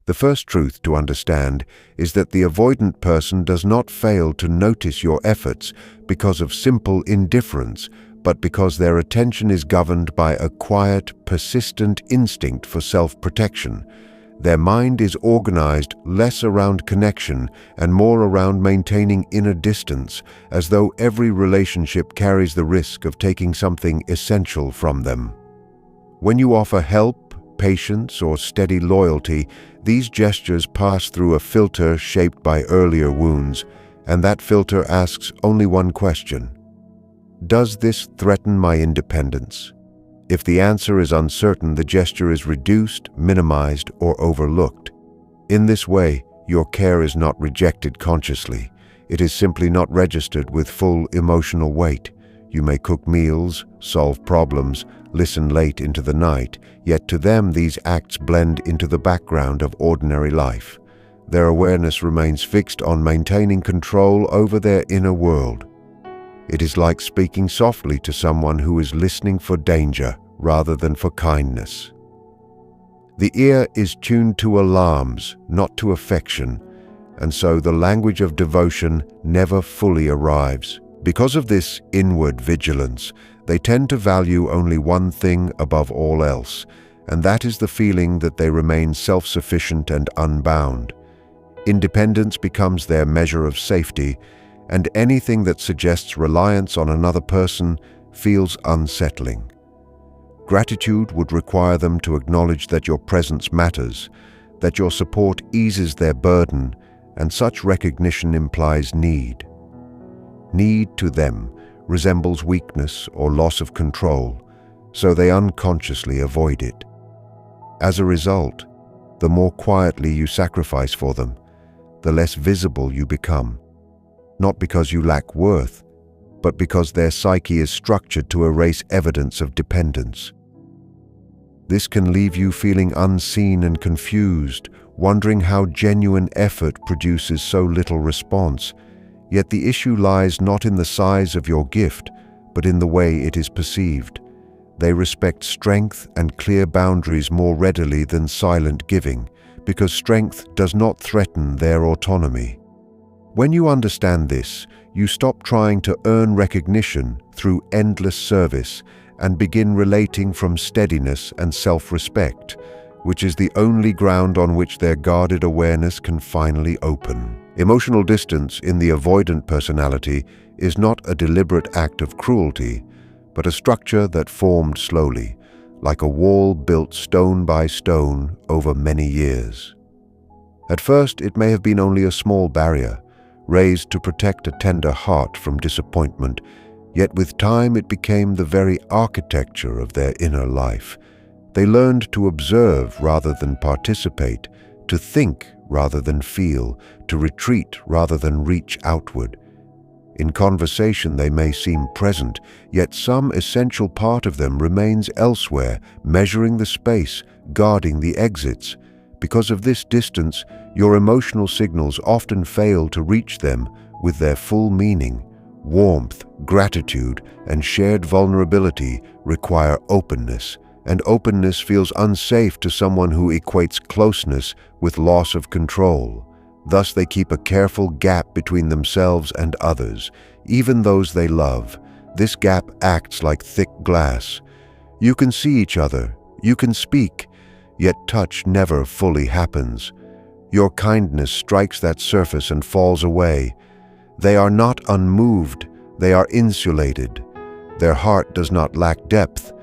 The first truth to understand is that the avoidant person does not fail to notice your efforts because of simple indifference, but because their attention is governed by a quiet, persistent instinct for self-protection. Their mind is organized less around connection and more around maintaining inner distance, as though every relationship carries the risk of taking something essential from them. When you offer help, patience, or steady loyalty, these gestures pass through a filter shaped by earlier wounds, and that filter asks only one question: does this threaten my independence? If the answer is uncertain, the gesture is reduced, minimized, or overlooked. In this way, your care is not rejected consciously. It is simply not registered with full emotional weight. You may cook meals, solve problems, listen late into the night, yet to them these acts blend into the background of ordinary life. Their awareness remains fixed on maintaining control over their inner world. It is like speaking softly to someone who is listening for danger rather than for kindness. The ear is tuned to alarms, not to affection, and so the language of devotion never fully arrives. Because of this inward vigilance, they tend to value only one thing above all else, and that is the feeling that they remain self-sufficient and unbound. Independence becomes their measure of safety, and anything that suggests reliance on another person feels unsettling. Gratitude would require them to acknowledge that your presence matters, that your support eases their burden, and such recognition implies need. Need to them resembles weakness or loss of control, so they unconsciously avoid it. As a result, the more quietly you sacrifice for them, the less visible you become. Not because you lack worth, but because their psyche is structured to erase evidence of dependence. This can leave you feeling unseen and confused, wondering how genuine effort produces so little response. Yet the issue lies not in the size of your gift, but in the way it is perceived. They respect strength and clear boundaries more readily than silent giving, because strength does not threaten their autonomy. When you understand this, you stop trying to earn recognition through endless service and begin relating from steadiness and self-respect, which is the only ground on which their guarded awareness can finally open. Emotional distance in the avoidant personality is not a deliberate act of cruelty, but a structure that formed slowly, like a wall built stone by stone over many years. At first, it may have been only a small barrier, raised to protect a tender heart from disappointment, yet with time it became the very architecture of their inner life. They learned to observe rather than participate, to think rather than feel, to retreat rather than reach outward. In conversation they may seem present, yet some essential part of them remains elsewhere, measuring the space, guarding the exits. Because of this distance, your emotional signals often fail to reach them with their full meaning. Warmth, gratitude, and shared vulnerability require openness, and openness feels unsafe to someone who equates closeness with loss of control. Thus they keep a careful gap between themselves and others, even those they love. This gap acts like thick glass. You can see each other, you can speak, yet touch never fully happens. Your kindness strikes that surface and falls away. They are not unmoved, they are insulated. Their heart does not lack depth,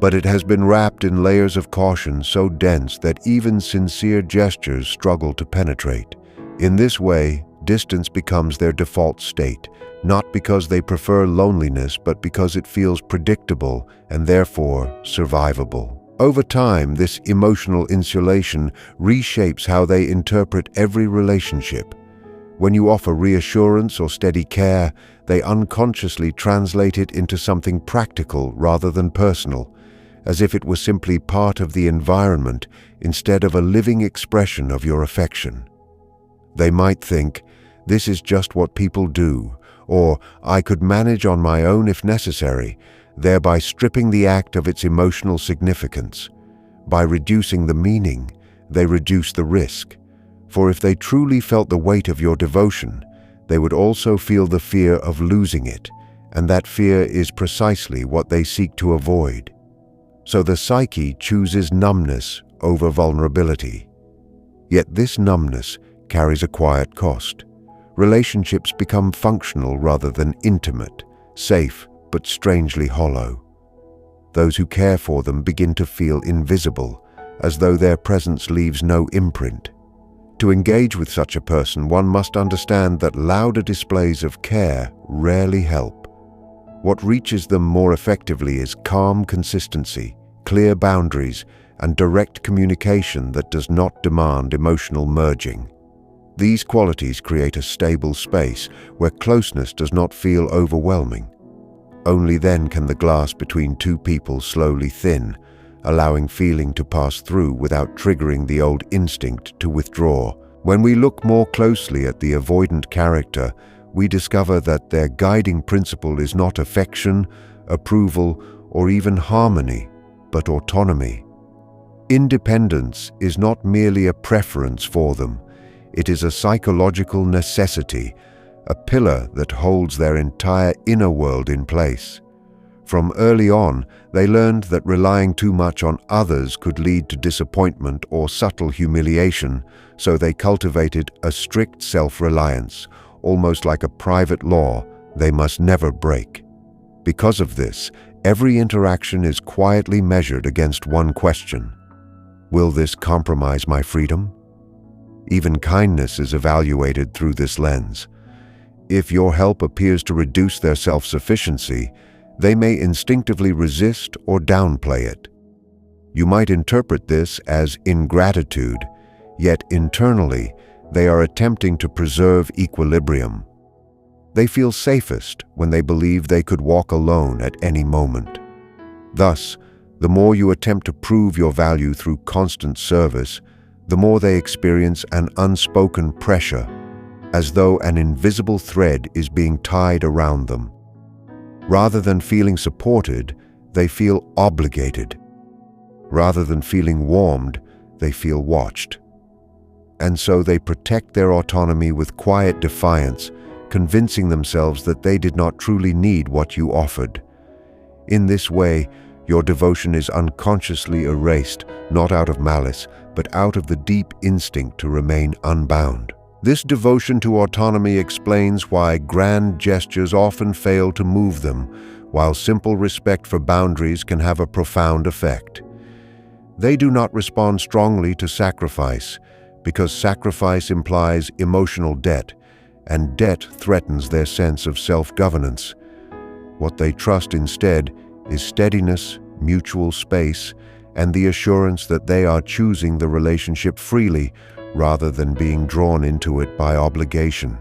but it has been wrapped in layers of caution so dense that even sincere gestures struggle to penetrate. In this way, distance becomes their default state, not because they prefer loneliness, but because it feels predictable and therefore survivable. Over time, this emotional insulation reshapes how they interpret every relationship. When you offer reassurance or steady care, they unconsciously translate it into something practical rather than personal, as if it were simply part of the environment instead of a living expression of your affection. They might think, "This is just what people do," or "I could manage on my own if necessary," thereby stripping the act of its emotional significance. By reducing the meaning, they reduce the risk. For if they truly felt the weight of your devotion, they would also feel the fear of losing it, and that fear is precisely what they seek to avoid. So the psyche chooses numbness over vulnerability. Yet this numbness carries a quiet cost. Relationships become functional rather than intimate, safe but strangely hollow. Those who care for them begin to feel invisible, as though their presence leaves no imprint. To engage with such a person, one must understand that louder displays of care rarely help. What reaches them more effectively is calm consistency, clear boundaries, and direct communication that does not demand emotional merging. These qualities create a stable space where closeness does not feel overwhelming. Only then can the glass between two people slowly thin, allowing feeling to pass through without triggering the old instinct to withdraw. When we look more closely at the avoidant character, we discover that their guiding principle is not affection, approval, or even harmony, but autonomy. Independence is not merely a preference for them. It is a psychological necessity, a pillar that holds their entire inner world in place. From early on, they learned that relying too much on others could lead to disappointment or subtle humiliation, so they cultivated a strict self-reliance, almost like a private law they must never break. Because of this, every interaction is quietly measured against one question: will this compromise my freedom? Even kindness is evaluated through this lens. If your help appears to reduce their self-sufficiency, they may instinctively resist or downplay it. You might interpret this as ingratitude, yet internally, they are attempting to preserve equilibrium. They feel safest when they believe they could walk alone at any moment. Thus, the more you attempt to prove your value through constant service, the more they experience an unspoken pressure, as though an invisible thread is being tied around them. Rather than feeling supported, they feel obligated. Rather than feeling warmed, they feel watched. And so they protect their autonomy with quiet defiance, convincing themselves that they did not truly need what you offered. In this way, your devotion is unconsciously erased, not out of malice, but out of the deep instinct to remain unbound. This devotion to autonomy explains why grand gestures often fail to move them, while simple respect for boundaries can have a profound effect. They do not respond strongly to sacrifice, because sacrifice implies emotional debt, and debt threatens their sense of self-governance. What they trust instead is steadiness, mutual space, and the assurance that they are choosing the relationship freely rather than being drawn into it by obligation.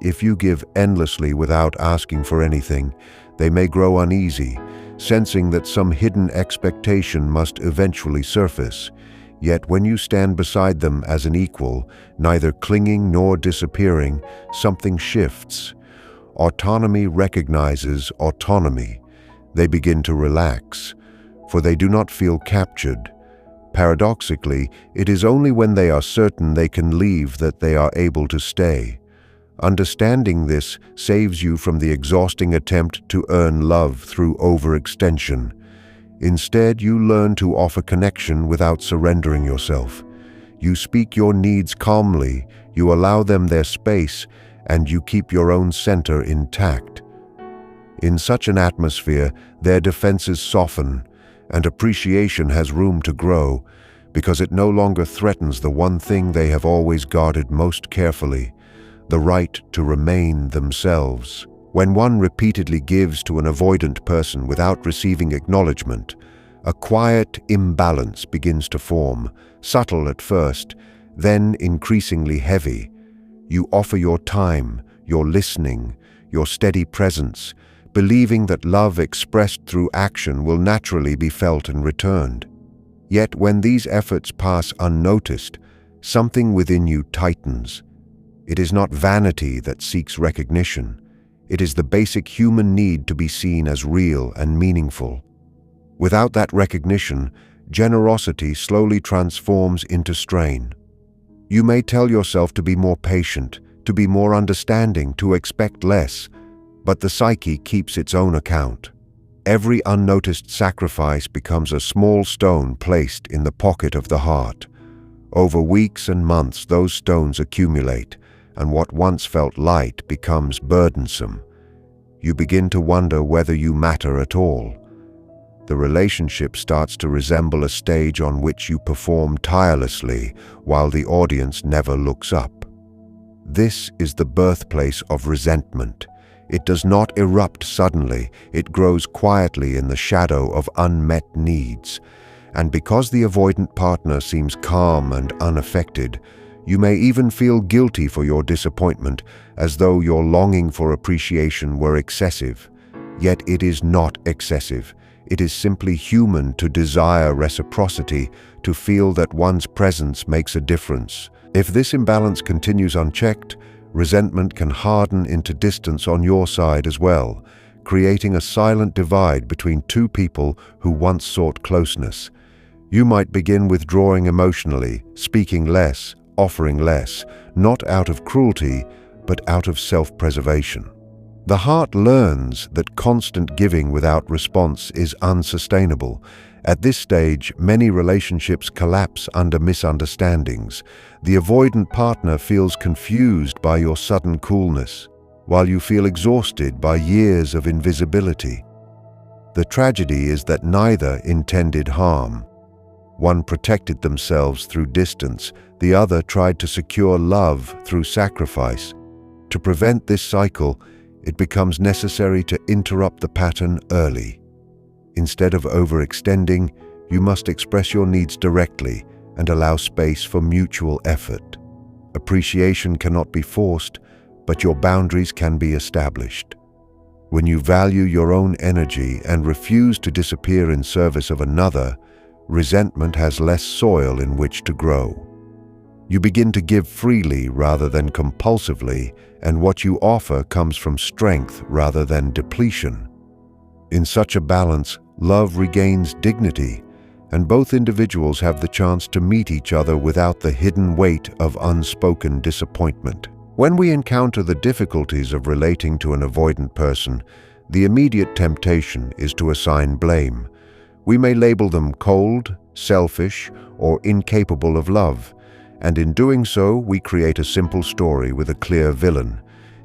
If you give endlessly without asking for anything, they may grow uneasy, sensing that some hidden expectation must eventually surface. Yet when you stand beside them as an equal, neither clinging nor disappearing, something shifts. Autonomy recognizes autonomy. They begin to relax, for they do not feel captured. Paradoxically, it is only when they are certain they can leave that they are able to stay. Understanding this saves you from the exhausting attempt to earn love through overextension. Instead, you learn to offer connection without surrendering yourself. You speak your needs calmly, you allow them their space, and you keep your own center intact. In such an atmosphere, their defenses soften, and appreciation has room to grow, because it no longer threatens the one thing they have always guarded most carefully: the right to remain themselves. When one repeatedly gives to an avoidant person without receiving acknowledgement, a quiet imbalance begins to form, subtle at first, then increasingly heavy. You offer your time, your listening, your steady presence, believing that love expressed through action will naturally be felt and returned. Yet when these efforts pass unnoticed, something within you tightens. It is not vanity that seeks recognition. It is the basic human need to be seen as real and meaningful. Without that recognition, generosity slowly transforms into strain. You may tell yourself to be more patient, to be more understanding, to expect less, but the psyche keeps its own account. Every unnoticed sacrifice becomes a small stone placed in the pocket of the heart. Over weeks and months, those stones accumulate, and what once felt light becomes burdensome. You begin to wonder whether you matter at all. The relationship starts to resemble a stage on which you perform tirelessly while the audience never looks up. This is the birthplace of resentment. It does not erupt suddenly, it grows quietly in the shadow of unmet needs. And because the avoidant partner seems calm and unaffected, you may even feel guilty for your disappointment, as though your longing for appreciation were excessive. Yet it is not excessive. It is simply human to desire reciprocity, to feel that one's presence makes a difference. If this imbalance continues unchecked, resentment can harden into distance on your side as well, creating a silent divide between two people who once sought closeness. You might begin withdrawing emotionally, speaking less, offering less, not out of cruelty, but out of self-preservation. The heart learns that constant giving without response is unsustainable. At this stage, many relationships collapse under misunderstandings. The avoidant partner feels confused by your sudden coolness, while you feel exhausted by years of invisibility. The tragedy is that neither intended harm. One protected themselves through distance, the other tried to secure love through sacrifice. To prevent this cycle, it becomes necessary to interrupt the pattern early. Instead of overextending, you must express your needs directly and allow space for mutual effort. Appreciation cannot be forced, but your boundaries can be established. When you value your own energy and refuse to disappear in service of another, resentment has less soil in which to grow. You begin to give freely rather than compulsively, and what you offer comes from strength rather than depletion. In such a balance, love regains dignity, and both individuals have the chance to meet each other without the hidden weight of unspoken disappointment. When we encounter the difficulties of relating to an avoidant person, the immediate temptation is to assign blame. We may label them cold, selfish, or incapable of love, and in doing so, we create a simple story with a clear villain.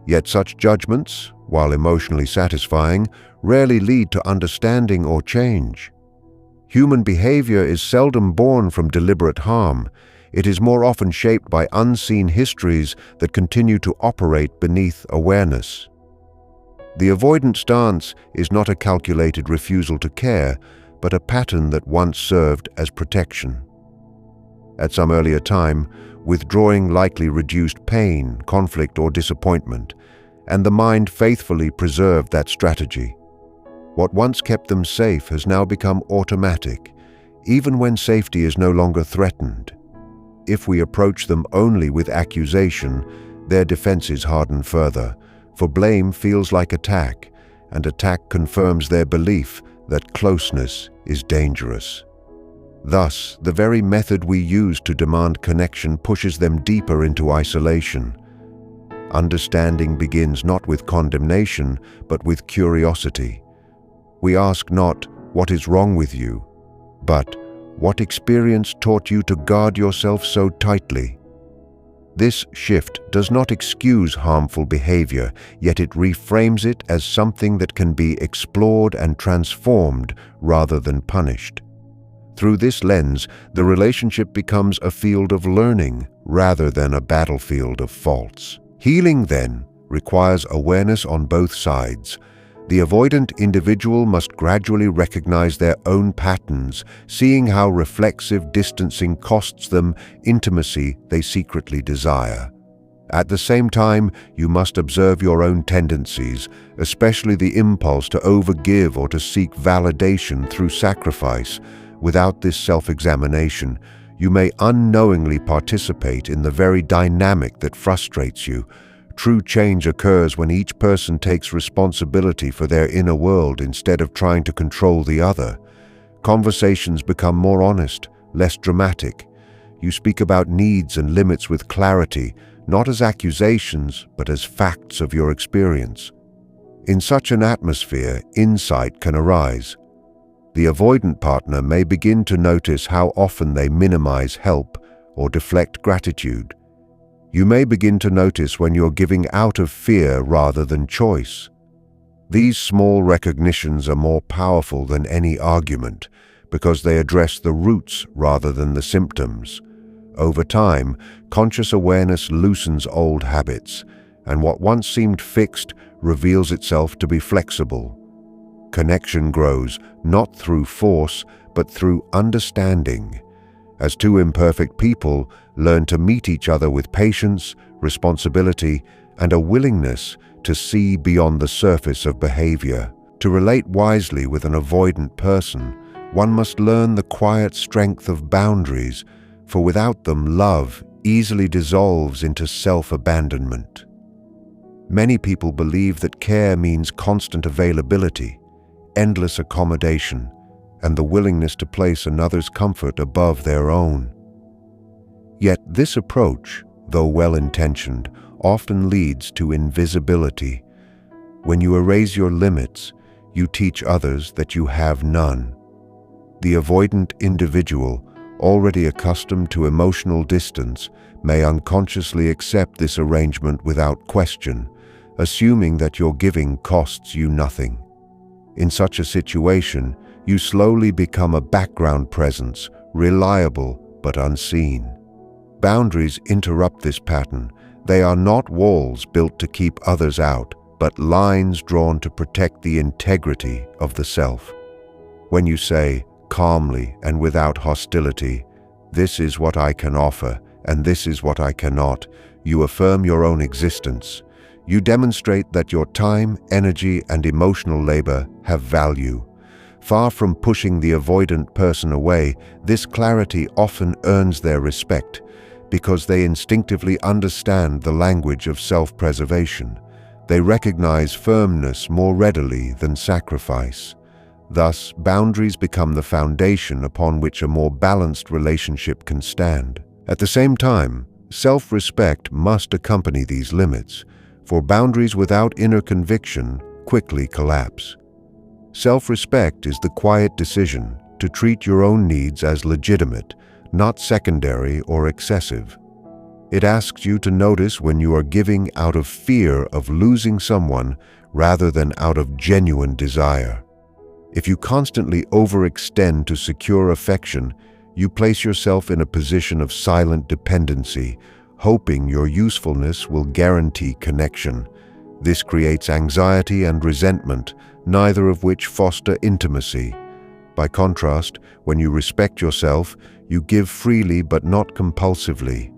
Yet such judgments, while emotionally satisfying, rarely lead to understanding or change. Human behavior is seldom born from deliberate harm. It is more often shaped by unseen histories that continue to operate beneath awareness. The avoidant stance is not a calculated refusal to care, but a pattern that once served as protection. At some earlier time, withdrawing likely reduced pain, conflict, or disappointment, and the mind faithfully preserved that strategy. What once kept them safe has now become automatic, even when safety is no longer threatened. If we approach them only with accusation, their defenses harden further, for blame feels like attack, and attack confirms their belief that closeness is dangerous. Thus, the very method we use to demand connection pushes them deeper into isolation. Understanding begins not with condemnation, but with curiosity. We ask not, "What is wrong with you?" but, "What experience taught you to guard yourself so tightly?" This shift does not excuse harmful behavior, yet it reframes it as something that can be explored and transformed rather than punished. Through this lens, the relationship becomes a field of learning rather than a battlefield of faults. Healing, then, requires awareness on both sides. The avoidant individual must gradually recognize their own patterns, seeing how reflexive distancing costs them intimacy they secretly desire. At the same time, you must observe your own tendencies, especially the impulse to overgive or to seek validation through sacrifice. Without this self-examination, you may unknowingly participate in the very dynamic that frustrates you. True change occurs when each person takes responsibility for their inner world instead of trying to control the other. Conversations become more honest, less dramatic. You speak about needs and limits with clarity, not as accusations, but as facts of your experience. In such an atmosphere, insight can arise. The avoidant partner may begin to notice how often they minimize help or deflect gratitude. You may begin to notice when you're giving out of fear rather than choice. These small recognitions are more powerful than any argument because they address the roots rather than the symptoms. Over time, conscious awareness loosens old habits, and what once seemed fixed reveals itself to be flexible. Connection grows not through force, but through understanding. As two imperfect people learn to meet each other with patience, responsibility, and a willingness to see beyond the surface of behavior. To relate wisely with an avoidant person, one must learn the quiet strength of boundaries, for without them, love easily dissolves into self-abandonment. Many people believe that care means constant availability, endless accommodation, and the willingness to place another's comfort above their own. Yet this approach, though well-intentioned, often leads to invisibility. When you erase your limits, you teach others that you have none. The avoidant individual, already accustomed to emotional distance, may unconsciously accept this arrangement without question, assuming that your giving costs you nothing. In such a situation, you slowly become a background presence, reliable but unseen. Boundaries interrupt this pattern. They are not walls built to keep others out, but lines drawn to protect the integrity of the self. When you say, calmly and without hostility, "This is what I can offer, and this is what I cannot," you affirm your own existence. You demonstrate that your time, energy, and emotional labor have value. Far from pushing the avoidant person away, this clarity often earns their respect because they instinctively understand the language of self-preservation. They recognize firmness more readily than sacrifice. Thus, boundaries become the foundation upon which a more balanced relationship can stand. At the same time, self-respect must accompany these limits, for boundaries without inner conviction quickly collapse. Self-respect is the quiet decision to treat your own needs as legitimate, not secondary or excessive. It asks you to notice when you are giving out of fear of losing someone rather than out of genuine desire. If you constantly overextend to secure affection, you place yourself in a position of silent dependency, hoping your usefulness will guarantee connection. This creates anxiety and resentment, neither of which foster intimacy. By contrast, when you respect yourself, you give freely but not compulsively.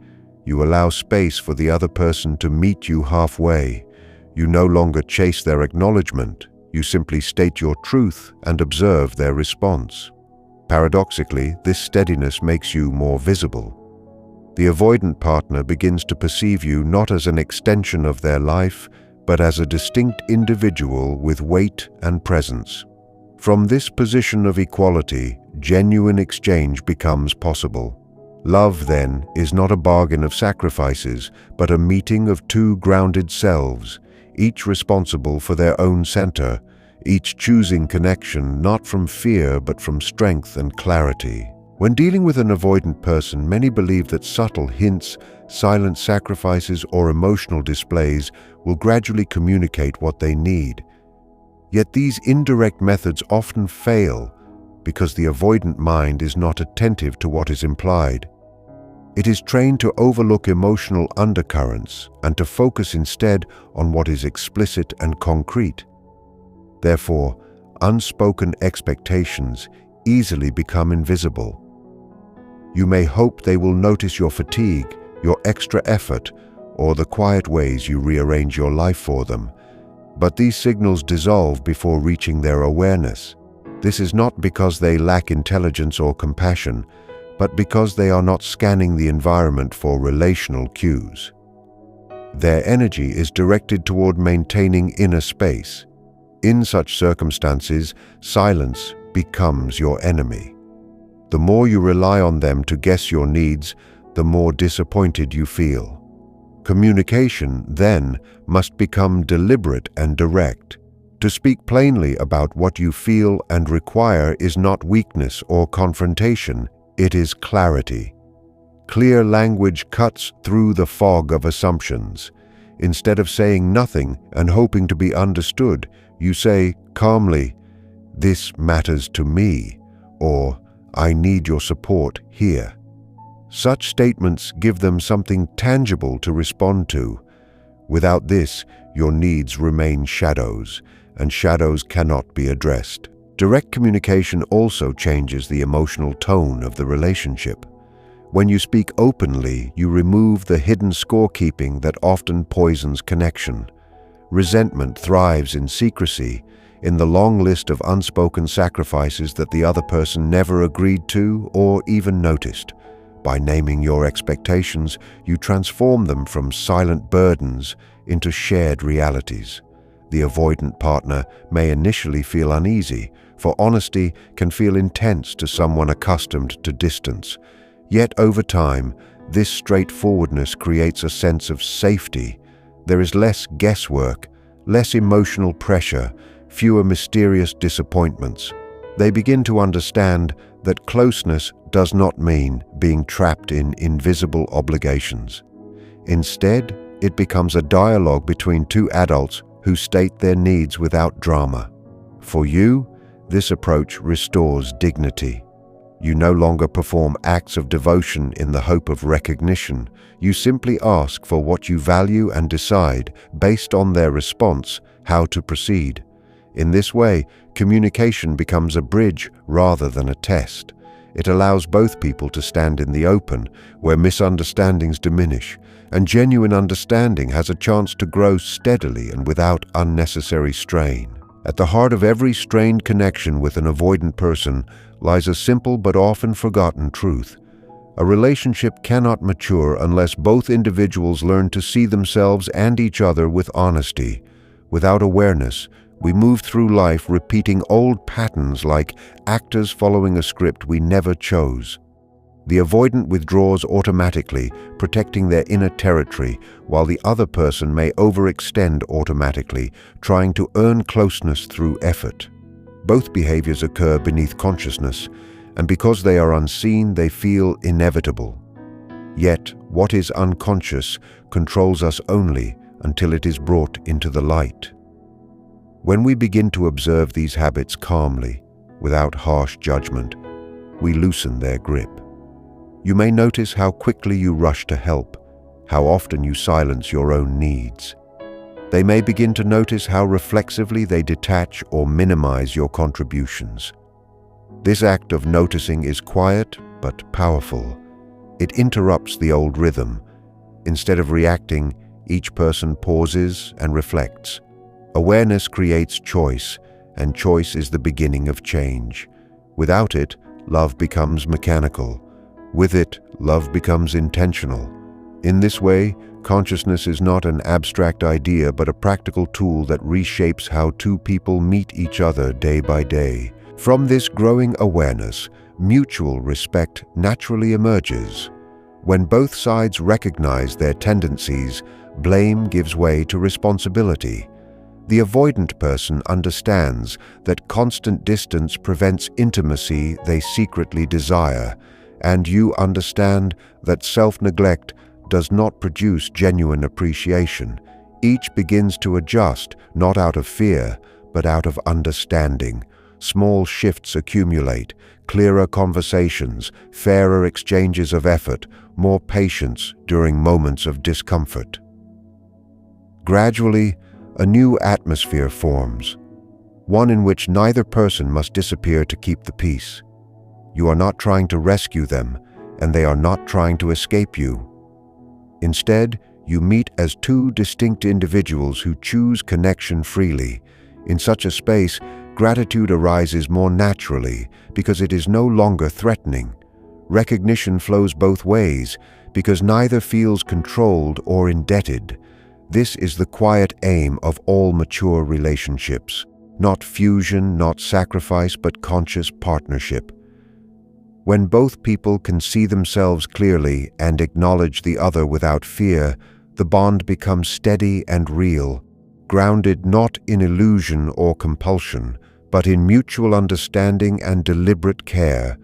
You allow space for the other person to meet you halfway. You no longer chase their acknowledgement. You simply state your truth and observe their response. Paradoxically, this steadiness makes you more visible. The avoidant partner begins to perceive you not as an extension of their life, but as a distinct individual with weight and presence. From this position of equality, genuine exchange becomes possible. Love, then, is not a bargain of sacrifices, but a meeting of two grounded selves, each responsible for their own center, each choosing connection not from fear but from strength and clarity. When dealing with an avoidant person, many believe that subtle hints, silent sacrifices, or emotional displays will gradually communicate what they need. Yet these indirect methods often fail because the avoidant mind is not attentive to what is implied. It is trained to overlook emotional undercurrents and to focus instead on what is explicit and concrete. Therefore, unspoken expectations easily become invisible. You may hope they will notice your fatigue, your extra effort, or the quiet ways you rearrange your life for them, but these signals dissolve before reaching their awareness. This is not because they lack intelligence or compassion, but because they are not scanning the environment for relational cues. Their energy is directed toward maintaining inner space. In such circumstances, silence, becomes your enemy. The more you rely on them to guess your needs, the more disappointed you feel. Communication, then, must become deliberate and direct. To speak plainly about what you feel and require is not weakness or confrontation, it is clarity. Clear language cuts through the fog of assumptions. Instead of saying nothing and hoping to be understood, you say calmly, "This matters to me," or "I need your support here." Such statements give them something tangible to respond to. Without this, your needs remain shadows, and shadows cannot be addressed. Direct communication also changes the emotional tone of the relationship. When you speak openly, you remove the hidden scorekeeping that often poisons connection. Resentment thrives in secrecy, in the long list of unspoken sacrifices that the other person never agreed to or even noticed. By naming your expectations, you transform them from silent burdens into shared realities. The avoidant partner may initially feel uneasy, for honesty can feel intense to someone accustomed to distance. Yet over time, this straightforwardness creates a sense of safety. There is less guesswork, less emotional pressure, fewer mysterious disappointments. They begin to understand that closeness does not mean being trapped in invisible obligations. Instead, it becomes a dialogue between two adults who state their needs without drama. For you, this approach restores dignity. You no longer perform acts of devotion in the hope of recognition. You simply ask for what you value and decide, based on their response, how to proceed. In this way, communication becomes a bridge rather than a test. It allows both people to stand in the open, where misunderstandings diminish, and genuine understanding has a chance to grow steadily and without unnecessary strain. At the heart of every strained connection with an avoidant person lies a simple but often forgotten truth. A relationship cannot mature unless both individuals learn to see themselves and each other with honesty. Without awareness, we move through life repeating old patterns like actors following a script we never chose. The avoidant withdraws automatically, protecting their inner territory, while the other person may overextend automatically, trying to earn closeness through effort. Both behaviors occur beneath consciousness, and because they are unseen, they feel inevitable. Yet, what is unconscious controls us only until it is brought into the light. When we begin to observe these habits calmly, without harsh judgment, we loosen their grip. You may notice how quickly you rush to help, how often you silence your own needs. They may begin to notice how reflexively they detach or minimize your contributions. This act of noticing is quiet but powerful. It interrupts the old rhythm. Instead of reacting, each person pauses and reflects. Awareness creates choice, and choice is the beginning of change. Without it, love becomes mechanical. With it, love becomes intentional. In this way, consciousness is not an abstract idea but a practical tool that reshapes how two people meet each other day by day. From this growing awareness, mutual respect naturally emerges. When both sides recognize their tendencies, blame gives way to responsibility. The avoidant person understands that constant distance prevents intimacy they secretly desire, and you understand that self-neglect does not produce genuine appreciation. Each begins to adjust, not out of fear, but out of understanding. Small shifts accumulate, clearer conversations, fairer exchanges of effort, more patience during moments of discomfort. Gradually, a new atmosphere forms, one in which neither person must disappear to keep the peace. You are not trying to rescue them, and they are not trying to escape you. Instead, you meet as two distinct individuals who choose connection freely. In such a space, gratitude arises more naturally because it is no longer threatening. Recognition flows both ways because neither feels controlled or indebted. This is the quiet aim of all mature relationships. not fusion, not sacrifice, but conscious partnership. When both people can see themselves clearly and acknowledge the other without fear, the bond becomes steady and real, grounded not in illusion or compulsion, but in mutual understanding and deliberate care,